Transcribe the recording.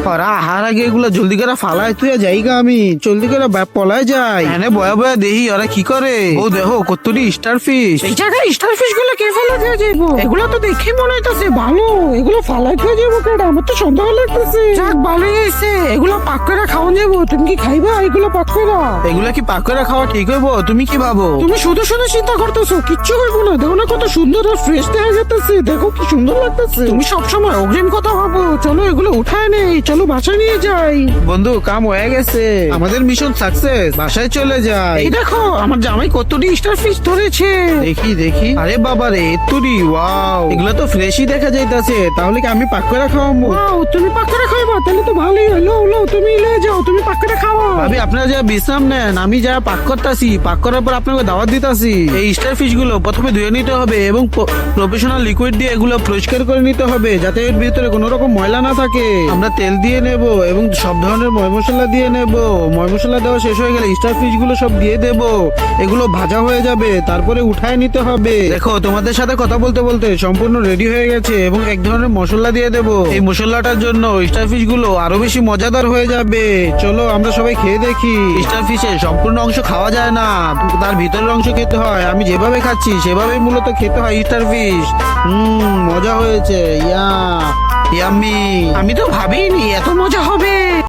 ওরা আহার আগে এগুলো জলদি করে ফালায় তুই জায়গা আমি জলদি করে পলায় যাই হ্যাঁ বয়া বয়া দেখি ওরা কি করে। ও দেখো কতটি স্টার ফিশ। এই জায়গায় স্টার ফিশ গুলো কে ফেলা দিয়ে যাবো? এগুলো তো দেখে মনে হইতেছে ভালো, এগুলো ফালাই দিয়ে যাবো কেন? আমার তো সন্দেহ লাগতেছে। যাক ভালোই হয়েছে, এগুলো পাক করে খাওয়া যাবো। তুমি কি খাইবা এগুলো পাক করে? এগুলো কি পাক করে খাওয়া ঠিক হইব? তুমি কি ভাবো? তুমি শুধু শুধু চিন্তা করতেছো, কিচ্ছু হইব না। দেখো না কত সুন্দর আর ফ্রেশ দেখা যেতেছে, দেখো কি সুন্দর লাগতেছে। তুমি সবসময় অগ্রিম কথা ভাবো। চলো এগুলো উঠায় নেই, চলো বাসায় নিয়ে যাই। বন্ধু কাম হয়ে গেছে, আমাদের মিশন সাকসেস, বাসায় চলে যাই। এই দেখো আমার জামাই কতটি স্টার ফিশ ধরেছে। দেখি দেখি, আরে বাবা রে এতুরি, ওয়াও এগুলো তো ফ্রেশই দেখা যাইতাছে। তাহলে কি আমি পাক করে খাওয়াবো? ওয়াও তুমি পাক করে খাইবা? তাহলে তো ভালোই হলো। তুমি নিয়ে যাও, তুমি পাক করে খাওয়া। ভাবি আপনারা যা বিশ্রাম নেন, আমি যা পাক করতেছি, পাক করার পর আপনাকে দাওয়াত দিতাছি। এই স্টার ফিশ গুলো প্রথমে ধুয়ে নিতে হবে এবং প্রফেশনাল লিকুইড দিয়ে এগুলো পরিষ্কার করে নিতে হবে, যাতে এর ভিতরে কোনো রকম ময়লা না থাকে। আমরা তেল দিয়ে নেব এবং সব ধরনের ময় মশলা দিয়ে নেব। ময় মশলা দেওয়া শেষ হয়ে গেলে স্টার ফিশ গুলো সব দিয়ে দেব। এগুলো ভাজা হয়ে যাবে, তারপরে উঠায় নিতে হবে। দেখো তোমাদের সাথে কথা বলতে বলতে সম্পূর্ণ রেডি হয়ে গেছে এবং এক ধরনের মশলা দিয়ে দেব। এই মশলাটার জন্য স্টার ফিশ গুলো আরো বেশি মজাদার হয়ে যাবে। চলো আমরা সবাই খেয়ে দেখি। স্টার ফিশের সম্পূর্ণ অংশ খাওয়া যায় না, তার ভিতরের অংশ খেতে হয়। আমি যেভাবে খাচ্ছি সেভাবেই মূলত খেতে হয় স্টার ফিশ। মজা হয়েছে, ইয়াম্মি। আমি তো ভাবিনি এত মজা হবে।